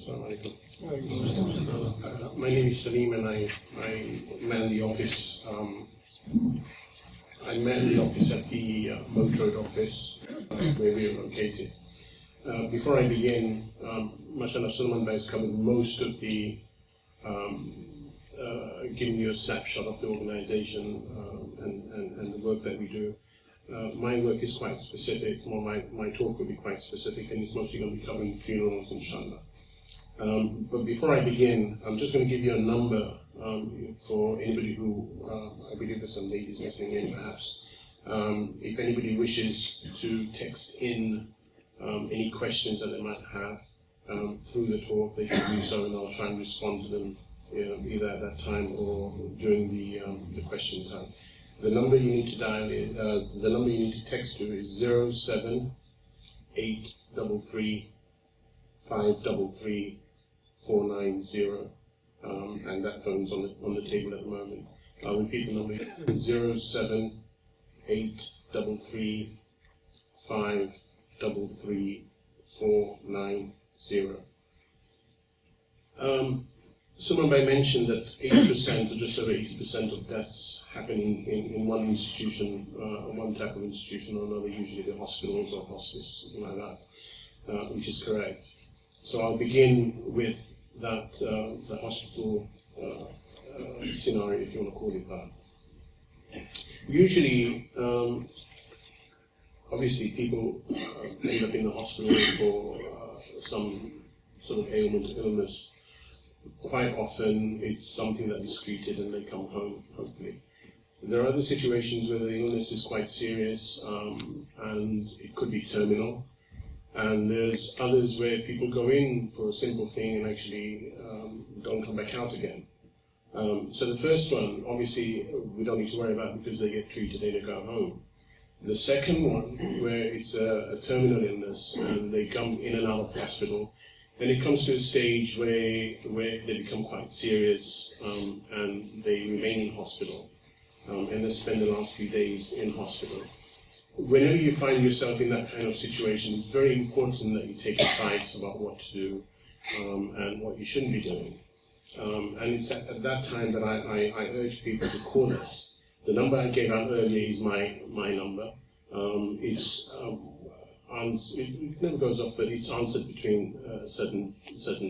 Assalamualaikum. My name is Salim, and I man the office. I man the office at the Boat Road office where we are located. Before I begin, Mashallah Sulman has covered most of the giving you a snapshot of the organization and the work that we do. My work is quite specific, or my talk will be quite specific, and it's mostly going to be covering funerals, inshallah. But before I begin, I'm just going to give you a number for anybody who, I believe there's some ladies listening in perhaps. If anybody wishes to text in any questions that they might have through the talk, they can do so, and I'll try and respond to them either at that time or during the question time. The number you need to dial is, the number you need to text to is 07833 533 490, and that phone's on the table at the moment. I'll repeat the number: 07833 533 490. Someone mentioned that 80% or just over 80% of deaths happen in one institution, one type of institution or another, usually the hospitals or hospice, something like that, which is correct. So I'll begin with that, the hospital scenario, if you want to call it that. Usually, obviously people end up in the hospital for some sort of ailment or illness. Quite often it's something that is treated and they come home, hopefully. There are other situations where the illness is quite serious and it could be terminal. And there's others where people go in for a simple thing and actually don't come back out again. So the first one, obviously, we don't need to worry about because they get treated and they go home. The second one, where it's a terminal illness and they come in and out of hospital, then it comes to a stage where they become quite serious and they remain in hospital and they spend the last few days in hospital. Whenever you find yourself in that kind of situation, it's very important that you take advice about what to do and what you shouldn't be doing. And it's at that time that I urge people to call us. The number I gave out earlier is my number. It never goes off, but it's answered between certain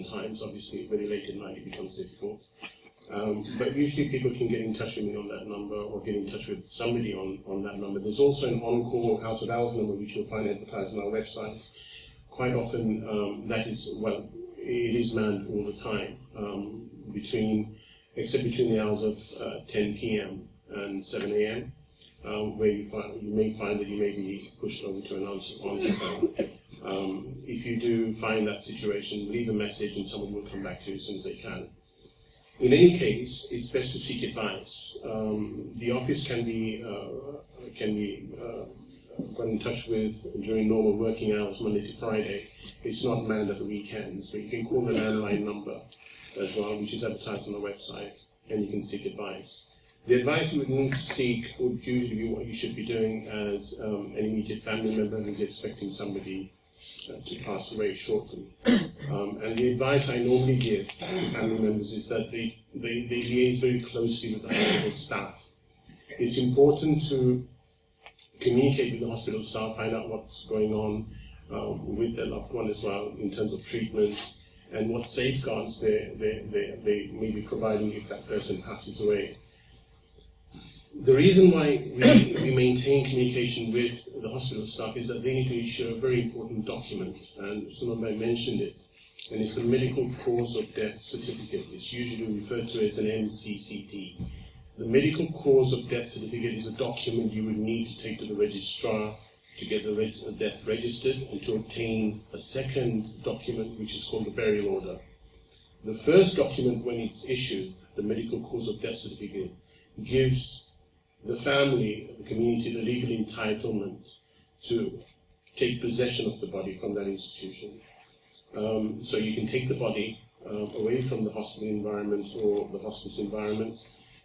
times. Obviously, very late at night it becomes difficult. But usually people can get in touch with me on that number or get in touch with somebody on that number. There's also an on-call out-of-hours number which you'll find advertised on our website. Quite often that is, well, it is manned all the time, except between the hours of 10 p.m. and 7 a.m. Where you may find that you may be pushed over to an answer phone. If you do find that situation, leave a message and someone will come back to you as soon as they can. In any case, it's best to seek advice. The office can be got in touch with during normal working hours, Monday to Friday. It's not manned at the weekends, but you can call the landline number as well, which is advertised on the website, and you can seek advice. The advice you would need to seek would usually be what you should be doing as an immediate family member who's expecting somebody to pass away shortly. And the advice I normally give to family members is that they liaise very closely with the hospital staff. It's important to communicate with the hospital staff, find out what's going on with their loved one as well in terms of treatment and what safeguards they may be providing if that person passes away. The reason why we maintain communication with the hospital staff is that they need to issue a very important document, and someone mentioned it, and it's the medical cause of death certificate. It's usually referred to as an MCCD. The medical cause of death certificate is a document you would need to take to the registrar to get the death registered and to obtain a second document which is called the burial order. The first document, when it's issued, the medical cause of death certificate, gives the family, the community, the legal entitlement to take possession of the body from that institution. So you can take the body away from the hospital environment or the hospice environment.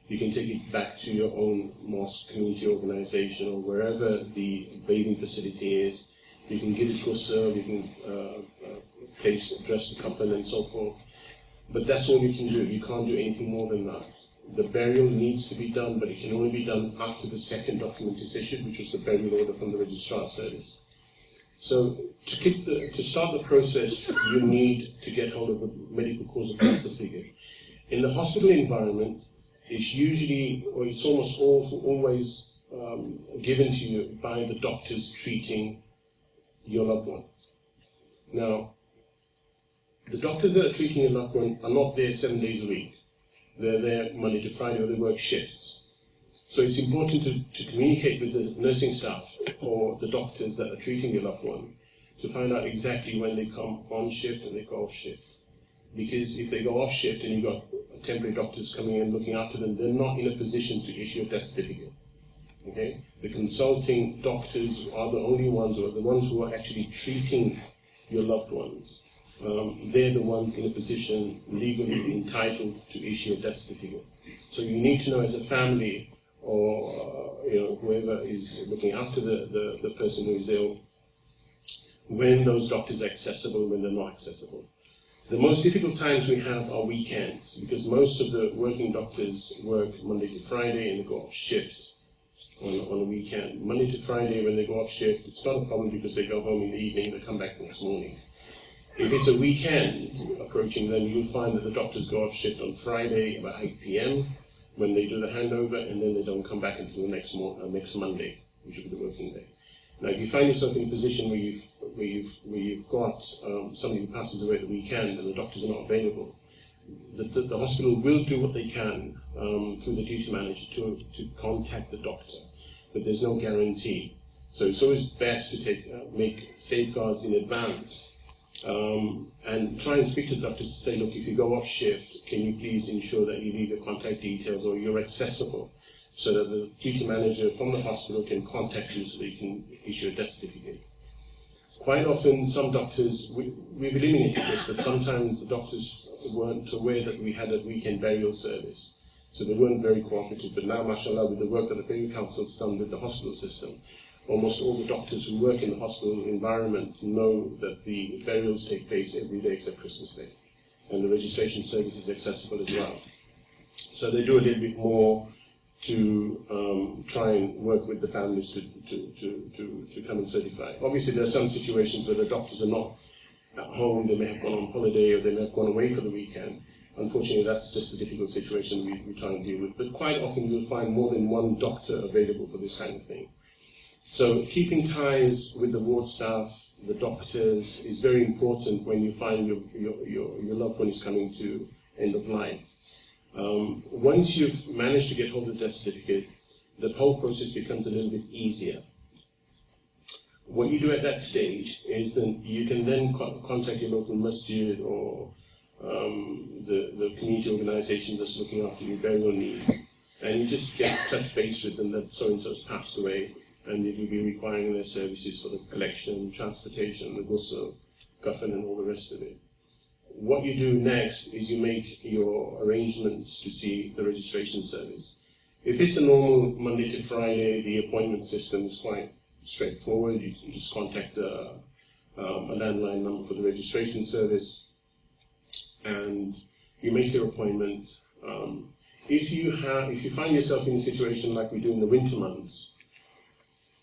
You can take it back to your own mosque, community organization, or wherever the bathing facility is. You can give it ghusl, you can place, dress the coffin and so forth. But that's all you can do. You can't do anything more than that. The burial needs to be done, but it can only be done after the second document is issued, which was the burial order from the Registrar Service. So to start the process, you need to get hold of the medical cause of death certificate. In the hospital environment, it's usually, or it's almost always given to you by the doctors treating your loved one. Now, the doctors that are treating your loved one are not there 7 days a week. They're there Monday to Friday, or they work shifts. So it's important to communicate with the nursing staff or the doctors that are treating your loved one to find out exactly when they come on shift and they go off shift. Because if they go off shift and you've got temporary doctors coming in looking after them, they're not in a position to issue a death certificate. Okay? The consulting doctors are the only ones, or the ones who are actually treating your loved ones. They're the ones in a position legally entitled to issue a death certificate. So you need to know as a family, or whoever is looking after the person who is ill, when those doctors are accessible, when they're not accessible. The most difficult times we have are weekends, because most of the working doctors work Monday to Friday and they go off shift on a weekend. Monday to Friday, when they go off shift, it's not a problem because they go home in the evening, they come back the next morning. If it's a weekend approaching, then you'll find that the doctors go off shift on Friday about 8 p.m. when they do the handover, and then they don't come back until the next Monday, which will be the working day. Now, if you find yourself in a position where you've got somebody who passes away at the weekend and the doctors are not available, the hospital will do what they can through the duty manager to contact the doctor, but there's no guarantee. So it's always best to make safeguards in advance. And try and speak to the doctors to say, look, if you go off shift, can you please ensure that you leave your contact details or you're accessible, so that the duty manager from the hospital can contact you so that you can issue a death certificate. Quite often, some doctors, we've eliminated this, but sometimes the doctors weren't aware that we had a weekend burial service, so they weren't very cooperative. But now, mashallah, with the work that the Burial Council's done with the hospital system, almost all the doctors who work in the hospital environment know that the burials take place every day except Christmas Day. And the registration service is accessible as well. So they do a little bit more to try and work with the families to come and certify. Obviously, there are some situations where the doctors are not at home, they may have gone on holiday, or they may have gone away for the weekend. Unfortunately, that's just a difficult situation we try and deal with. But quite often you'll find more than one doctor available for this kind of thing. So keeping ties with the ward staff, the doctors, is very important when you find your loved one is coming to end of life. Once you've managed to get hold of the death certificate, the whole process becomes a little bit easier. What you do at that stage is that you can then contact your local masjid or the community organisation that's looking after your burial needs, and you just touch base with them that so-and-so has passed away, and you'll be requiring their services for the collection, transportation, the ghusl, coffin, and all the rest of it. What you do next is you make your arrangements to see the registration service. If it's a normal Monday to Friday, the appointment system is quite straightforward. You can just contact a landline number for the registration service, and you make your appointment. If you find yourself in a situation like we do in the winter months,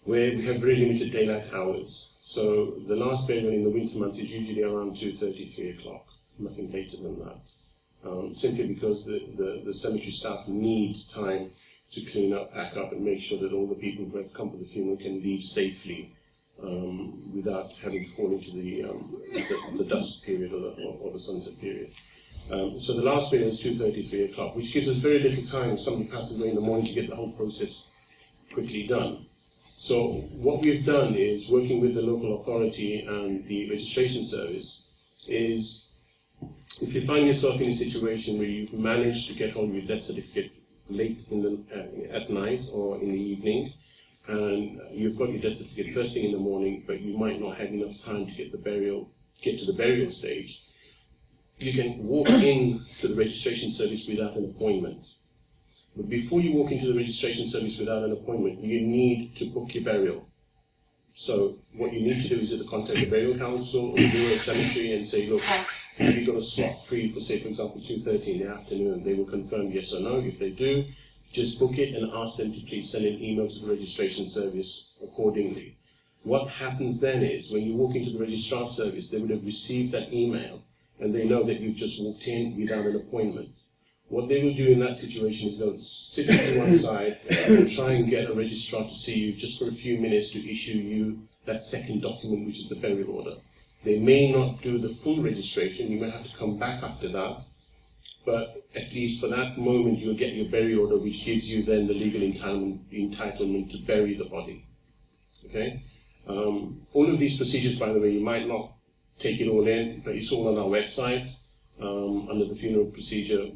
where we have very limited daylight hours, so the last burial in the winter months is usually around 2:30, 3 o'clock, nothing later than that, simply because the cemetery staff need time to clean up, pack up, and make sure that all the people who have come to the funeral can leave safely without having to fall into the dusk period or the sunset period. So the last burial is 2:30, 3 o'clock, which gives us very little time if somebody passes away in the morning to get the whole process quickly done. So what we've done is, working with the local authority and the registration service, is if you find yourself in a situation where you've managed to get hold of your death certificate late at night or in the evening, and you've got your death certificate first thing in the morning, but you might not have enough time to get to the burial stage, you can walk in to the registration service without an appointment. But before you walk into the registration service without an appointment, you need to book your burial. So what you need to do is either contact the burial council or the Bureau of Cemetery and say, look, have you got a slot free for, say, for example, 2:30 in the afternoon? They will confirm yes or no. If they do, just book it and ask them to please send an email to the registration service accordingly. What happens then is, when you walk into the registrar service, they would have received that email and they know that you've just walked in without an appointment. What they will do in that situation is they'll sit you to one side and try and get a registrar to see you just for a few minutes to issue you that second document, which is the burial order. They may not do the full registration, you may have to come back after that, but at least for that moment you'll get your burial order, which gives you then the legal entitlement to bury the body. Okay? All of these procedures, by the way, you might not take it all in, but it's all on our website under the funeral procedure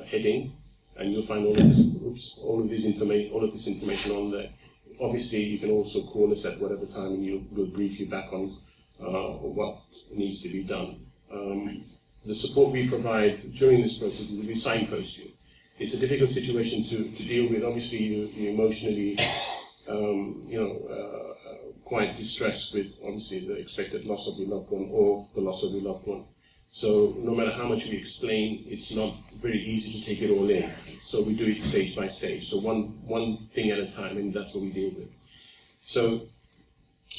heading, and you'll find all of this information on there. Obviously, you can also call us at whatever time, and we'll brief you back on what needs to be done. The support we provide during this process is we signpost you. It's a difficult situation to deal with. Obviously, you're emotionally, quite distressed with, obviously, the expected loss of your loved one or the loss of your loved one. So no matter how much we explain, it's not very easy to take it all in. So we do it stage by stage. So one thing at a time, and that's what we deal with. So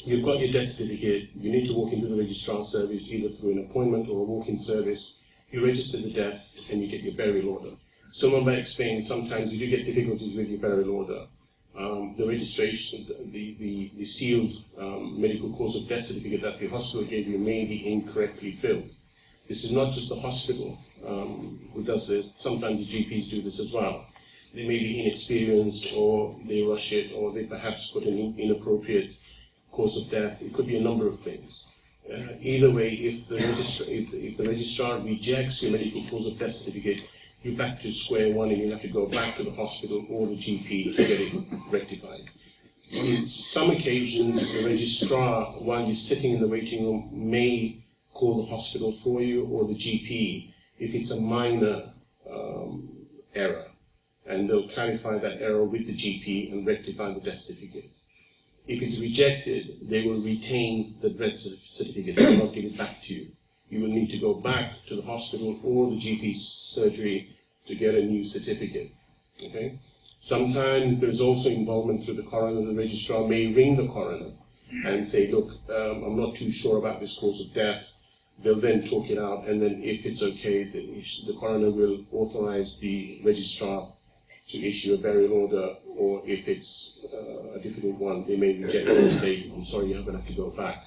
you've got your death certificate. You need to walk into the registrar service either through an appointment or a walk-in service. You register the death and you get your burial order. Someone might explain sometimes you do get difficulties with your burial order. The registration, the sealed medical cause of death certificate that the hospital gave you may be incorrectly filled. This is not just the hospital who does this. Sometimes the GPs do this as well. They may be inexperienced, or they rush it, or they perhaps put an inappropriate cause of death. It could be a number of things. Either way, if the registrar rejects your medical cause of death certificate, you're back to square one, and you have to go back to the hospital or the GP to get it rectified. On some occasions, the registrar, while you're sitting in the waiting room, may call the hospital for you or the GP if it's a minor error, and they'll clarify that error with the GP and rectify the death certificate. If it's rejected, they will retain the death certificate. They will not give it back to you. You will need to go back to the hospital or the GP surgery to get a new certificate. Okay? Sometimes there's also involvement through the coroner. The registrar may ring the coroner and say, look, I'm not too sure about this cause of death. They'll then talk it out, and then if it's okay, the coroner will authorize the registrar to issue a burial order, or if it's a difficult one, they may reject it and say, I'm sorry, you're going to have to go back.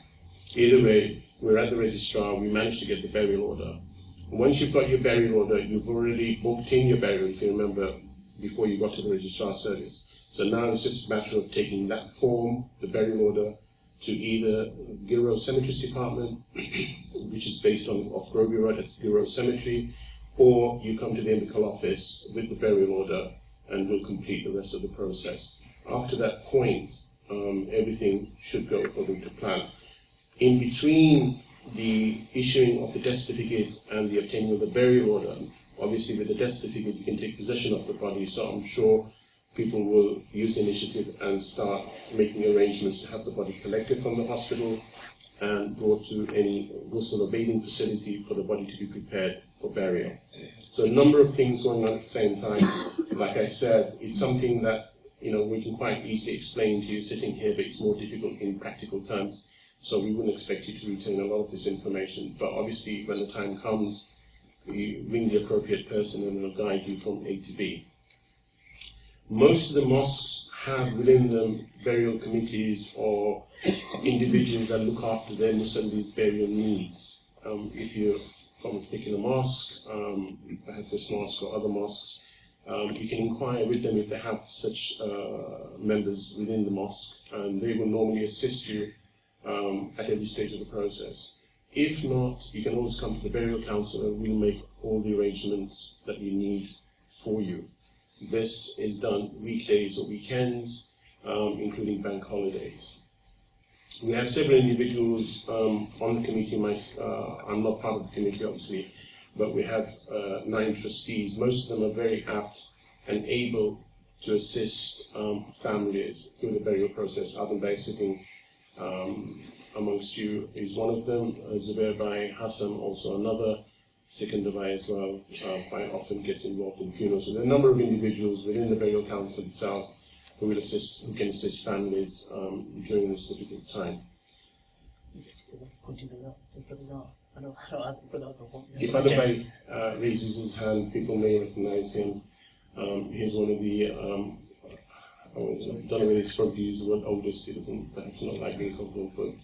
Either way, we're at the registrar, we managed to get the burial order. Once you've got your burial order, you've already booked in your burial, if you remember, before you got to the registrar service. So now it's just a matter of taking that form, the burial order, to either Bureau Cemeteries Department, which is based off Groby Road at Bureau Cemetery, or you come to the MBCOL office with the burial order and we'll complete the rest of the process. After that point, everything should go according to plan. In between the issuing of the death certificate and the obtaining of the burial order, obviously with the death certificate you can take possession of the body, so I'm sure people will use the initiative and start making arrangements to have the body collected from the hospital and brought to any ghusl or bathing facility for the body to be prepared for burial. So a number of things going on at the same time. Like I said, it's something that we can quite easily explain to you sitting here, but it's more difficult in practical terms. So we wouldn't expect you to retain a lot of this information. But obviously, when the time comes, you ring the appropriate person and they'll guide you from A to B. Most of the mosques have within them burial committees or individuals that look after their Muslims' burial needs. If you're from a particular mosque, perhaps this mosque or other mosques, you can inquire with them if they have such members within the mosque, and they will normally assist you at every stage of the process. If not, you can always come to the burial council and we'll make all the arrangements that you need for you. This is done weekdays or weekends, including bank holidays. We have several individuals on the committee. I'm not part of the committee, obviously, but we have 9 trustees. Most of them are very apt and able to assist families through the burial process, other than by sitting amongst you is one of them. Zubair Bhai, Hassan also another. Sikandar Bhai as well quite often gets involved in funerals. So there are a number of individuals within the burial council itself who can assist families during this difficult time. If Adar Bhai raises his hand, people may recognize him. He's one of the, I don't know whether it's supposed to use the word oldest, he doesn't perhaps not like being called old, but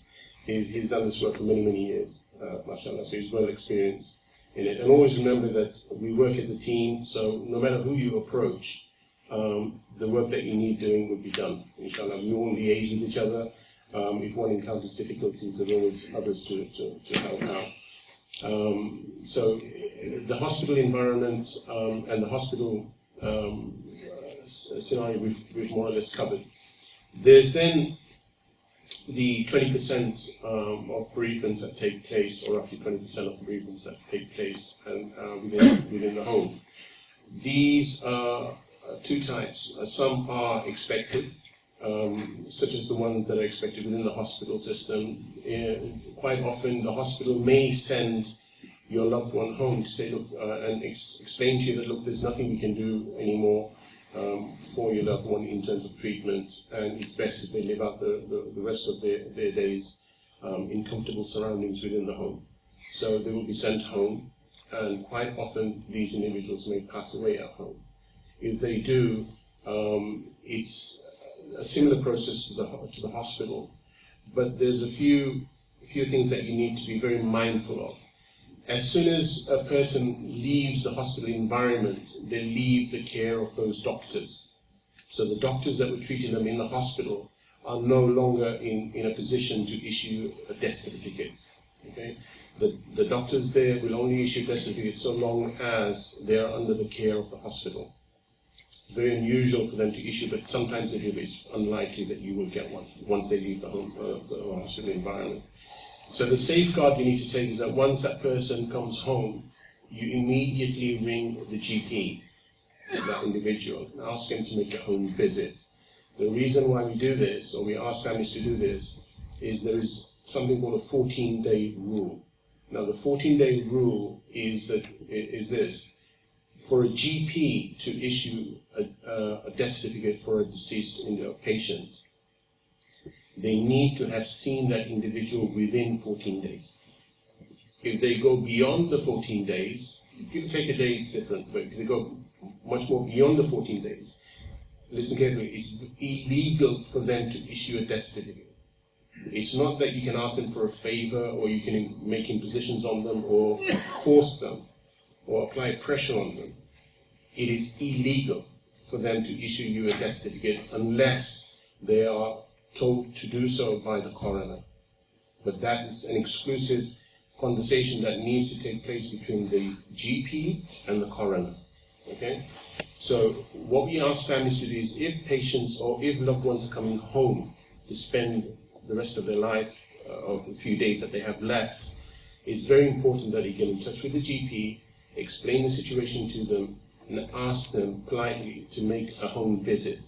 he's done this work for many, many years, mashallah, so he's well experienced in it. And always remember that we work as a team, so no matter who you approach, the work that you need doing will be done, inshallah. We all liaise with each other. If one encounters difficulties, there are always others to help out. So the hospital environment and the hospital scenario we've more or less covered. There's then the 20% of bereavements that take place, or roughly 20% of bereavements that take place within the home. These are two types. Some are expected, such as the ones that are expected within the hospital system. Quite often the hospital may send your loved one home to say, look, and explain to you that, look, there's nothing we can do anymore for your loved one in terms of treatment, and it's best if they live out the rest of their days in comfortable surroundings within the home. So they will be sent home, and quite often these individuals may pass away at home. If they do, it's a similar process to the hospital, but there's a few things that you need to be very mindful of. As soon as a person leaves the hospital environment, they leave the care of those doctors. So the doctors that were treating them in the hospital are no longer in a position to issue a death certificate. Okay? The doctors there will only issue death certificates so long as they are under the care of the hospital. Very unusual for them to issue, but sometimes they do, but it's unlikely that you will get one once they leave the hospital environment. So the safeguard you need to take is that once that person comes home, you immediately ring the GP, that individual, and ask him to make a home visit. The reason why we do this, or we ask families to do this, is there is something called a 14-day rule. Now the 14-day rule is this. For a GP to issue a death certificate for a deceased patient, they need to have seen that individual within 14 days. If they go beyond the 14 days, if you take a day, it's different, but if they go much more beyond the 14 days, listen carefully, it's illegal for them to issue a death certificate. It's not that you can ask them for a favor, or you can make impositions on them, or force them, or apply pressure on them. It is illegal for them to issue you a death certificate unless they are told to do so by the coroner. But that is an exclusive conversation that needs to take place between the GP and the coroner. Okay? So what we ask families to do is, if patients or if loved ones are coming home to spend the rest of their life, of the few days that they have left, it's very important that you get in touch with the GP, explain the situation to them, and ask them politely to make a home visit.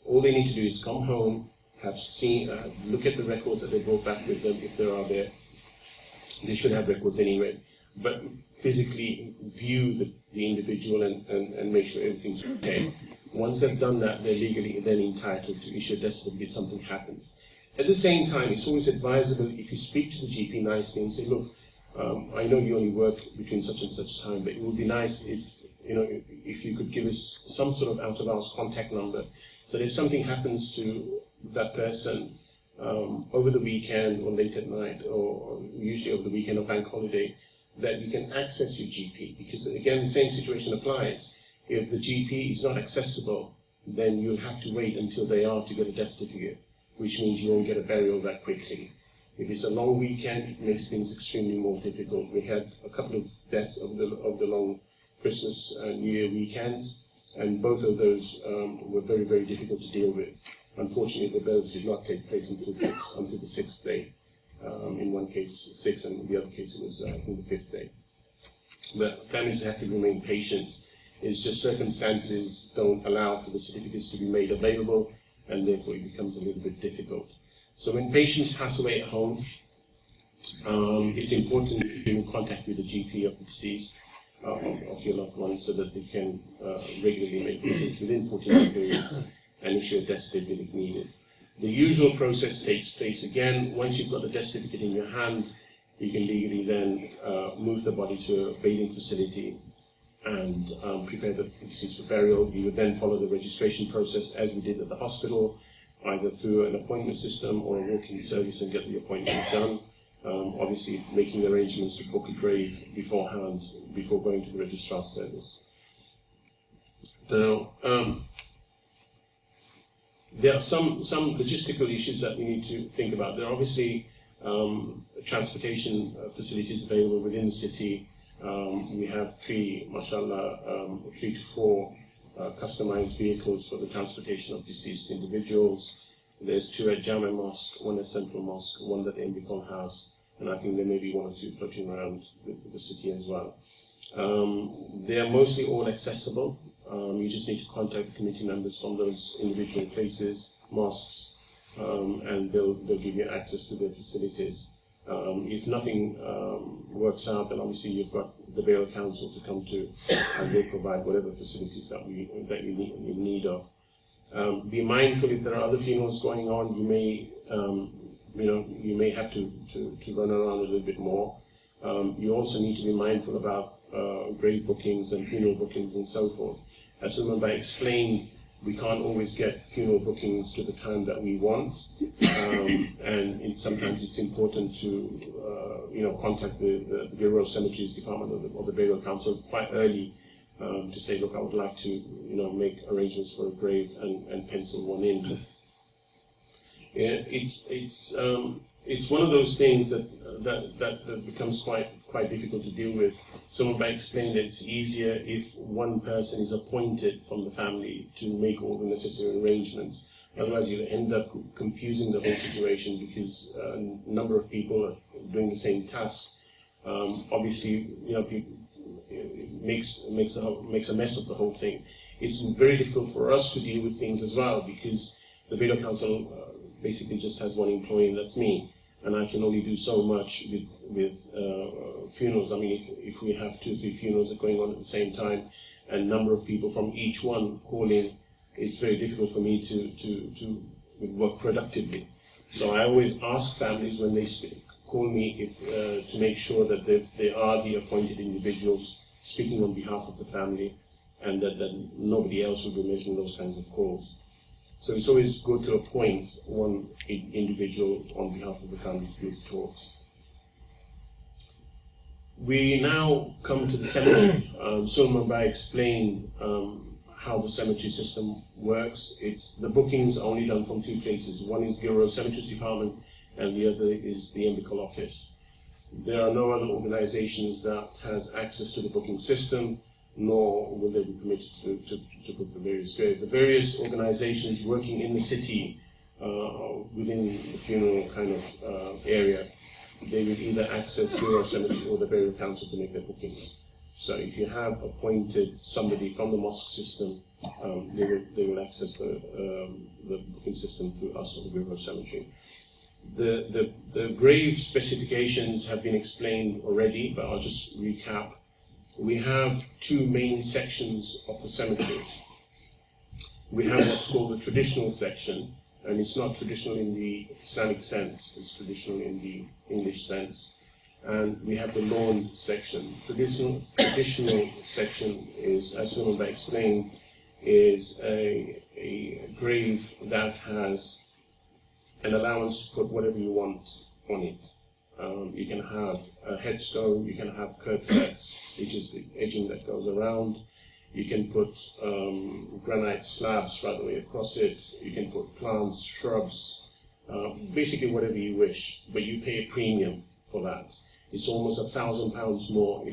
All they need to do is come home, look at the records that they brought back with them, if there are there. They should have records anyway, but physically view the individual and make sure everything's okay. Once they've done that, they're legally then entitled to issue a death certificate if something happens. At the same time, it's always advisable if you speak to the GP nicely and say, look, I know you only work between such and such time, but it would be nice if you could give us some sort of out-of-hours contact number, so that if something happens to that person over the weekend or late at night, or usually over the weekend or bank holiday, that you can access your GP. Because again, the same situation applies. If the GP is not accessible, then you'll have to wait until they are to get a death certificate, which means you won't get a burial that quickly. If it's a long weekend, it makes things extremely more difficult. We had a couple of deaths of the long Christmas and New Year weekends, and both of those were very, very difficult to deal with. Unfortunately, the burials did not take place until the sixth day. In one case, 6, and in the other case, it was, I think, the 5th day. But families have to remain patient. It's just circumstances don't allow for the certificates to be made available, and therefore it becomes a little bit difficult. So when patients pass away at home, it's important to be in contact with the GP of the deceased, of your loved one, so that they can regularly make visits within 14-day periods and issue a death certificate if needed. The usual process takes place again. Once you've got the death certificate in your hand, you can legally then move the body to a bathing facility and prepare the deceased for burial. You would then follow the registration process as we did at the hospital, either through an appointment system or a walk-in service, and get the appointment done. Obviously, making arrangements to book a grave beforehand, before going to the registrar's service. Now, there are some logistical issues that we need to think about. There are obviously transportation facilities available within the city. We have three to four customized vehicles for the transportation of deceased individuals. There's two at Jama Mosque, one at Central Mosque, one at the MBCOL House, and I think there may be one or two floating around the city as well. They are mostly all accessible. You just need to contact the committee members from those individual places, mosques, and they'll give you access to their facilities. If nothing works out, then obviously you've got the Burial Council to come to, and they'll provide whatever facilities that you need of. Be mindful, if there are other funerals going on, you may have to run around a little bit more. You also need to be mindful about grave bookings and funeral bookings and so forth. As Umar explained, we can't always get funeral bookings to the time that we want, and sometimes it's important to contact the Bureau of Cemeteries Department or the Burial Council quite early to say, look, I would like to make arrangements for a grave and pencil one in. It's one of those things that becomes quite difficult to deal with. Someone explained that it's easier if one person is appointed from the family to make all the necessary arrangements. Otherwise, you'll end up confusing the whole situation, because a number of people are doing the same task. Obviously, it makes a mess of the whole thing. It's very difficult for us to deal with things as well, because the Burial Council basically just has one employee, and that's me. And I can only do so much with funerals. I mean, if we have 2 or 3 funerals going on at the same time, and a number of people from each one calling, it's very difficult for me to work productively. So I always ask families when they call me to make sure that they are the appointed individuals speaking on behalf of the family, and that nobody else will be making those kinds of calls. So it's always good to appoint one individual on behalf of the family to do the talks. We now come to the cemetery. Sulman Bai explained how the cemetery system works. The bookings are only done from 2 places. One is Bureau of Cemeteries Department, and the other is the MBCOL office. There are no other organizations that has access to the booking system, nor will they be permitted to book the various graves. The various organizations working in the city within the funeral kind of area, they will either access Bureau of Cemetery or the Burial Council to make their bookings. So if you have appointed somebody from the mosque system, they will access the booking system through us or the Bureau of Cemetery. The grave specifications have been explained already, but I'll just recap. We have 2 main sections of the cemetery. We have what's called the traditional section, and it's not traditional in the Islamic sense, it's traditional in the English sense. And we have the lawn section. Traditional section is, as Sulman explained, is a grave that has an allowance to put whatever you want on it. You can have a headstone, you can have curb sets, which is the edging that goes around. You can put granite slabs right the way across it. You can put plants, shrubs, basically whatever you wish, but you pay a premium for that. It's almost £1,000 more,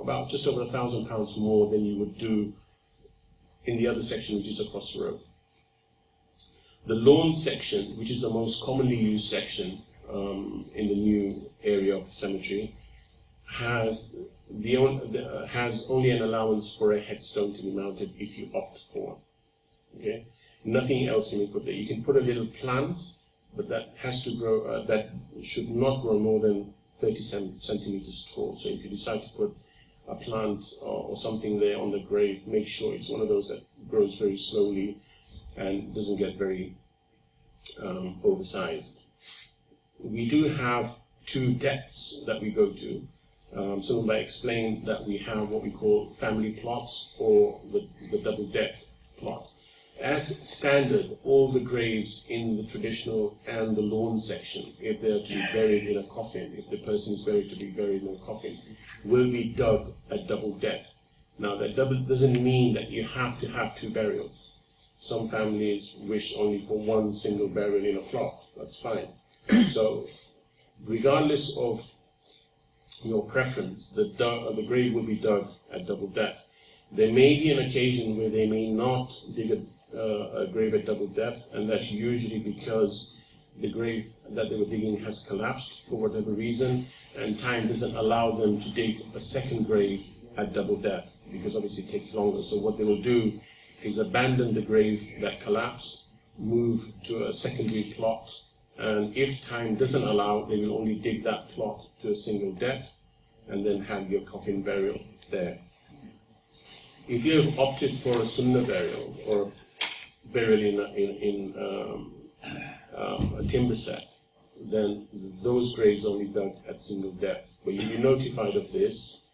about just over £1,000 more than you would do in the other section, which is across the road. The lawn section, which is the most commonly used section in the new area of the cemetery, has only an allowance for a headstone to be mounted if you opt for one. Okay? Nothing else can be put there. You can put a little plant, but that has to grow. That should not grow more than 30 centimeters tall. So if you decide to put a plant or something there on the grave, make sure it's one of those that grows very slowly and doesn't get very oversized. We do have 2 depths that we go to. Somebody explained that we have what we call family plots or the double depth plot. As standard, all the graves in the traditional and the lawn section, if they are to be buried in a coffin, if the person is buried to be buried in a coffin, will be dug at double depth. Now, that doesn't mean that you have to have 2 burials. Some families wish only for 1 single burial in a plot. That's fine. So, regardless of your preference, the grave will be dug at double depth. There may be an occasion where they may not dig a grave at double depth, and that's usually because the grave that they were digging has collapsed for whatever reason, and time doesn't allow them to dig a second grave at double depth, because obviously it takes longer. So what they will do is abandon the grave that collapsed, move to a secondary plot, and if time doesn't allow, they will only dig that plot to a single depth, and then have your coffin burial there. If you have opted for a sunnah burial, or burial in a timber set, then those graves only dug at single depth. But you'll be notified of this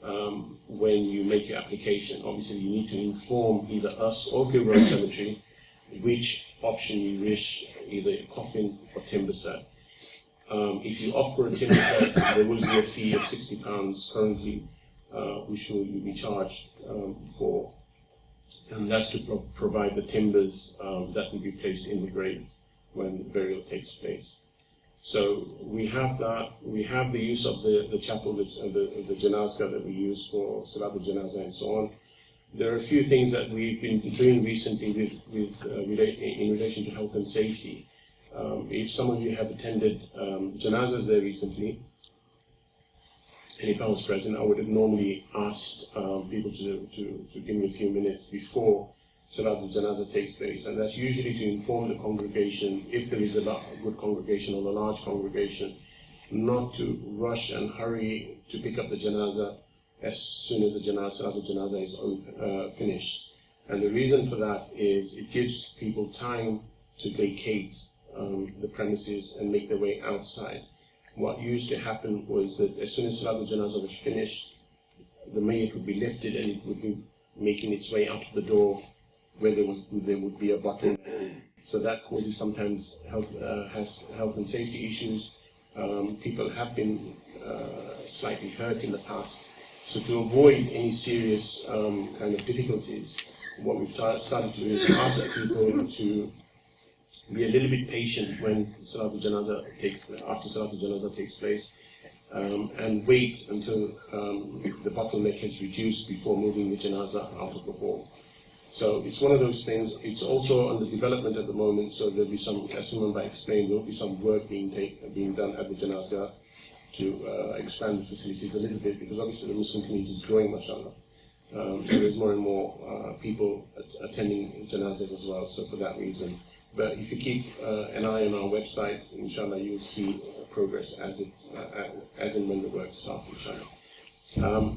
when you make your application. Obviously, you need to inform either us or Gill Road Cemetery which option you wish, either a coffin or timber set. If you opt for a timber set, there will be a fee of £60 currently, which will be charged for, and that's to provide the timbers that will be placed in the grave when burial takes place. So we have that. We have the use of the chapel, the janazah that we use for Salat al-Janazah and so on. There are a few things that we've been doing recently in relation to health and safety. If some of you have attended janazahs there recently, and if I was present, I would have normally asked people to give me a few minutes before Salat al-Janazah takes place, and that's usually to inform the congregation, if there is a good congregation or a large congregation, not to rush and hurry to pick up the janazah as soon as the Salat al-Janazah is finished. And the reason for that is it gives people time to vacate the premises and make their way outside. What used to happen was that as soon as Salat al-Janazah was finished, the mayyit would be lifted and it would be making its way out of the door where there would be a button. So that causes sometimes health and safety issues. People have been slightly hurt in the past. So to avoid any serious kind of difficulties, what we've started to do is ask people to be a little bit patient when Salat al-Janazah after Salat al-Janazah takes place, and wait until the bottleneck has reduced before moving the janazah out of the hall. So it's one of those things. It's also under development at the moment, so there'll be some, as someone explained, there'll be some work being done at the janazah to expand the facilities a little bit, because obviously the Muslim community is growing, mashallah. So there's more and more people attending janazahs as well, so for that reason. But if you keep an eye on our website, inshallah, you'll see progress as and when the work starts, inshallah.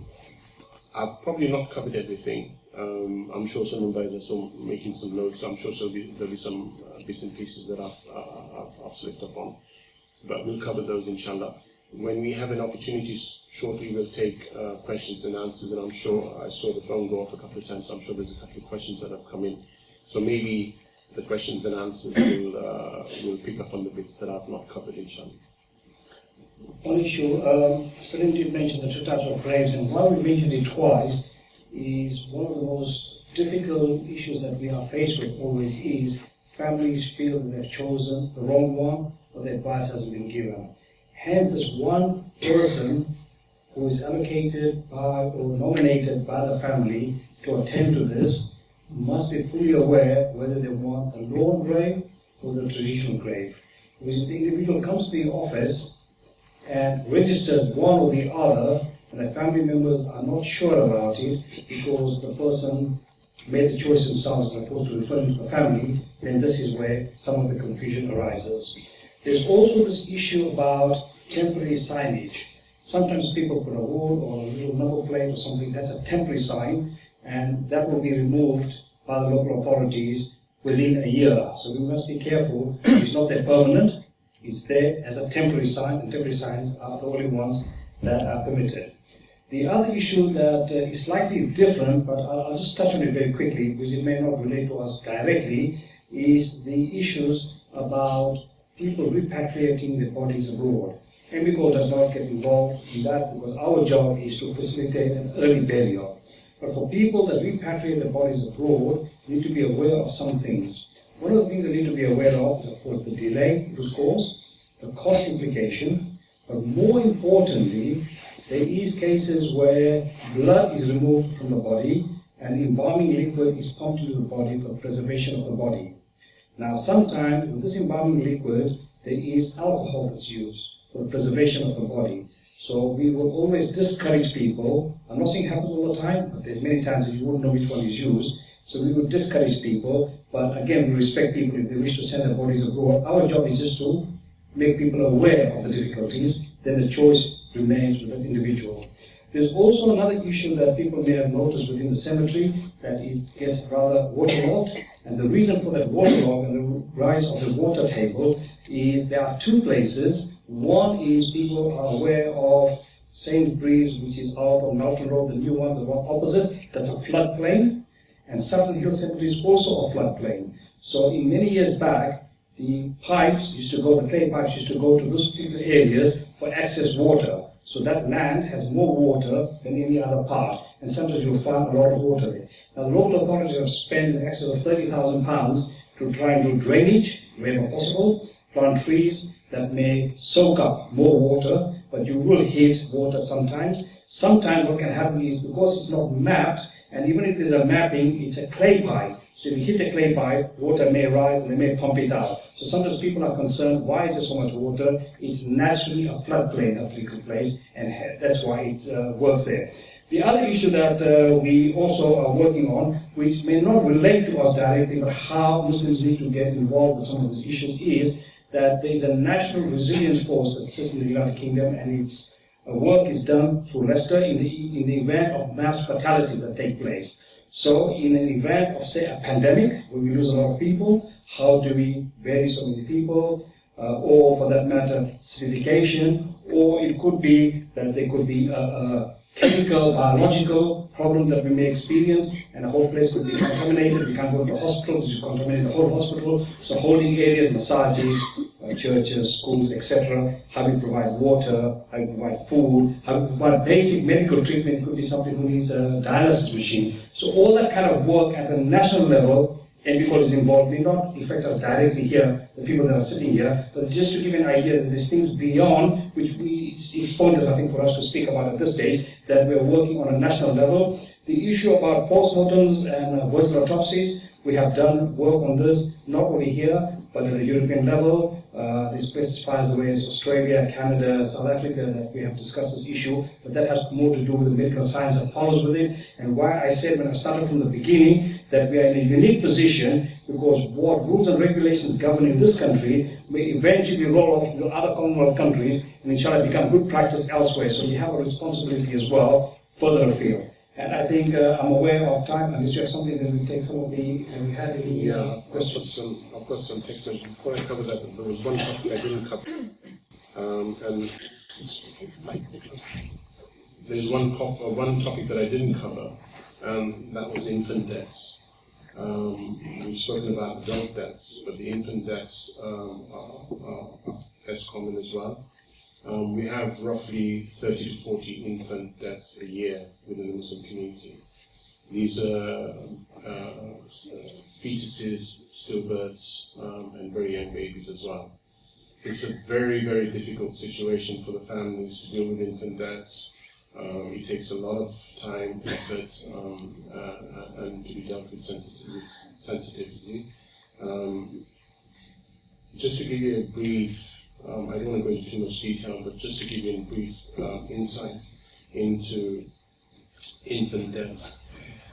I've probably not covered everything. I'm sure some of you are making some notes. I'm sure there'll be some bits and pieces that I've slipped up on. But we'll cover those, inshallah. When we have an opportunity, shortly we'll take questions and answers. And I'm sure, I saw the phone go off a couple of times, so I'm sure there's a couple of questions that have come in. So maybe the questions and answers will pick up on the bits that I've not covered, inshallah. One issue, Salim did mention the two types of graves, and why we mentioned it twice is one of the most difficult issues that we are faced with always is families feel that they've chosen the wrong one or their advice hasn't been given. Hence, there's one person who is allocated by or nominated by the family to attend to this must be fully aware whether they want the lawn grave or the traditional grave. Because if the individual comes to the office and registers one or the other, and the family members are not sure about it because the person made the choice themselves as opposed to referring to the family, then this is where some of the confusion arises. There's also this issue about temporary signage. Sometimes people put a wall or a little number plate or something, that's a temporary sign, and that will be removed by the local authorities within a year. So we must be careful. It's not that permanent, it's there as a temporary sign, and temporary signs are the only ones that are permitted. The other issue that is slightly different, but I'll just touch on it very quickly because it may not relate to us directly, is the issues about people repatriating their bodies abroad. MBCOL does not get involved in that because our job is to facilitate an early burial. But for people that repatriate their bodies abroad, you need to be aware of some things. One of the things they need to be aware of is, of course, the delay it would cause, the cost implication, but more importantly, there is cases where blood is removed from the body and embalming liquid is pumped into the body for preservation of the body. Now, sometimes with this embalming liquid, there is alcohol that's used for the preservation of the body. So we will always discourage people. I'm not saying it happens all the time, but there's many times that you wouldn't know which one is used. So we would discourage people, but again, we respect people if they wish to send their bodies abroad. Our job is just to make people aware of the difficulties, then the choice remains with that individual. There's also another issue that people may have noticed within the cemetery, that it gets rather waterlogged. And the reason for that waterlog and the rise of the water table is there are two places. One is people are aware of St. Breeze, which is out on Mountain Road, the new one, the one opposite, that's a floodplain. And Saffron Hill Cemetery is also a floodplain. So in many years back, the pipes used to go, the clay pipes used to go to those particular areas for excess water. So that land has more water than any other part, and sometimes you'll find a lot of water there. Now the local authorities have spent in excess of £30,000 to try and do drainage wherever possible, plant trees that may soak up more water, but you will hit water sometimes. Sometimes what can happen is, because it's not mapped, and even if there's a mapping, it's a clay pipe. So if you hit the clay pipe, water may rise and they may pump it out. So sometimes people are concerned, why is there so much water? It's naturally a floodplain, that particular place, and that's why it works there. The other issue that we also are working on, which may not relate to us directly, but how Muslims need to get involved with some of these issues, is that there is a national resilience force that sits in the United Kingdom, and its work is done through Leicester in the event of mass fatalities that take place. So in an event of, say, a pandemic, where we lose a lot of people, how do we bury so many people? Or for that matter, certification, or it could be that there could be a chemical, biological problem that we may experience, and the whole place could be contaminated. We can't go to the hospital because you contaminate the whole hospital. So holding areas, massages, churches, schools, etc. How we provide water, how we provide food, how we provide basic medical treatment. It could be somebody who needs a dialysis machine. So all that kind of work at a national level, MBCOL is involved, may not affect us directly here, the people that are sitting here, but just to give an idea that there's things beyond, which it's pointless, I think, for us to speak about at this stage, that we're working on a national level. The issue about postmortems and virtual autopsies, we have done work on this, not only here, but at the European level. There's places far as away as Australia, Canada, South Africa that we have discussed this issue, but that has more to do with the medical science that follows with it, and why I said when I started from the beginning that we are in a unique position, because what rules and regulations governing this country may eventually roll off to other Commonwealth countries and inshallah become good practice elsewhere. So we have a responsibility as well further afield. And I think I'm aware of time, unless you have something that we take some of the, have we had any questions? I've got some text messages. Before I cover that, there was one topic I didn't cover. And there's one topic that I didn't cover, and that was infant deaths. We've spoken about adult deaths, but the infant deaths are less common as well. We have roughly 30 to 40 infant deaths a year within the Muslim community. These are fetuses, stillbirths, and very young babies as well. It's a very, very difficult situation for the families to deal with infant deaths. It takes a lot of time, effort, and to be dealt with sensitivity. Just to give you a brief, I don't want to go into too much detail, but just to give you a brief insight into infant deaths.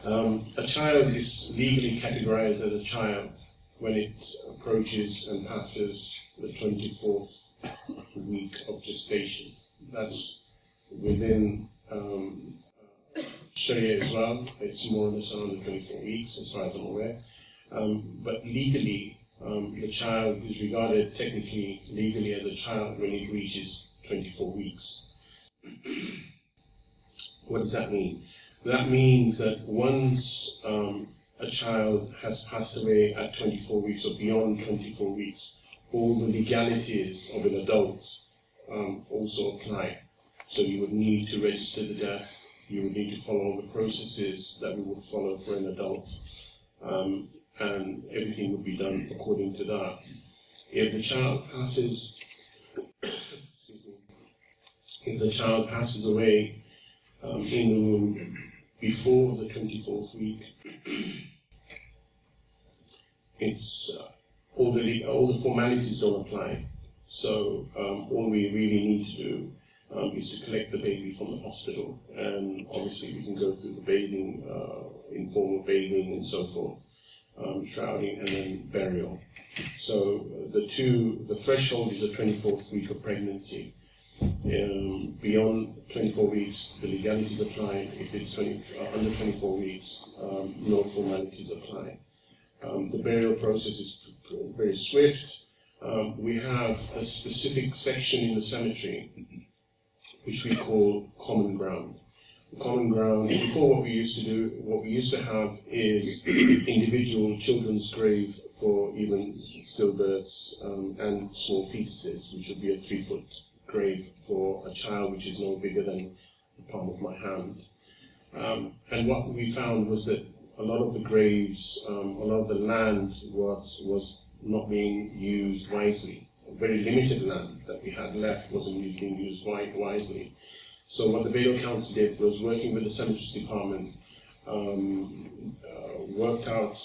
A child is legally categorized as a child when it approaches and passes the 24th week of gestation. That's within Sharia as well. It's more or less around the 24 weeks, as far as I'm aware. But legally, the child is regarded technically, legally, as a child when it reaches 24 weeks. What does that mean? That means that once a child has passed away at 24 weeks or beyond 24 weeks, all the legalities of an adult also apply. So you would need to register the death, you would need to follow all the processes that we would follow for an adult, and everything would be done according to that. If the child passes, if the child passes away in the womb before the 24th week, it's all the formalities don't apply. So all we really need to do is to collect the baby from the hospital, and obviously we can go through the bathing, informal bathing and so forth, shrouding and then burial. So the threshold is the 24th week of pregnancy. Beyond 24 weeks, the legalities apply. If it's under 24 weeks, no formalities apply. The burial process is very swift. We have a specific section in the cemetery which we call common ground. Common ground, before what we used to have is individual children's grave for even stillbirths and small fetuses, which would be a 3-foot grave for a child which is no bigger than the palm of my hand. And what we found was that a lot of the graves, a lot of the land was not being used wisely. Very limited land that we had left wasn't being used wisely. So what the Bedo Council did was, working with the Cemeteries Department, worked out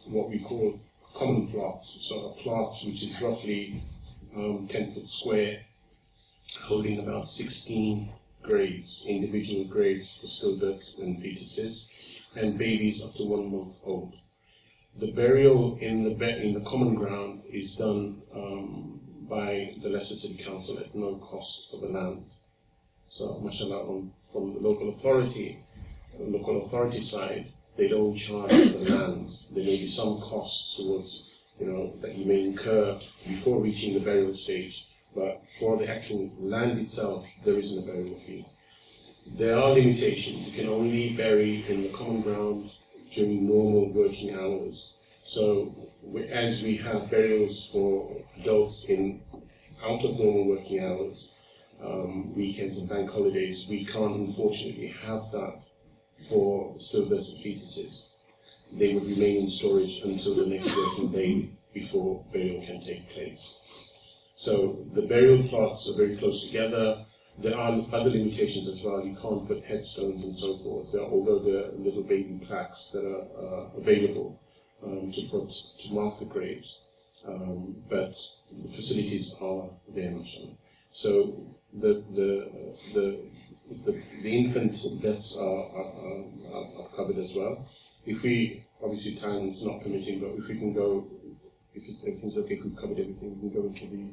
what we call common plot. So a plot which is roughly 10 foot square, holding about 16 graves, individual graves for stillbirths and fetuses, and babies up to 1 month old. The burial in the common ground is done by the Leicester City Council at no cost for the land. So, mashallah, from the local authority side, they don't charge for the land. There may be some costs towards, that you may incur before reaching the burial stage, but for the actual land itself, there isn't a burial fee. There are limitations. You can only bury in the common ground during normal working hours. So as we have burials for adults out of normal working hours, weekends and bank holidays, we can't unfortunately have that for stillbirths and fetuses. They would remain in storage until the next working day before burial can take place. So the burial plots are very close together. There are other limitations as well. You can't put headstones and so forth, although there are little baby plaques that are available to mark the graves. But the facilities are there, mashallah. So the infant deaths are covered as well. If we, obviously time is not permitting, but if we can go, if everything's okay, if we've covered everything, we can go into the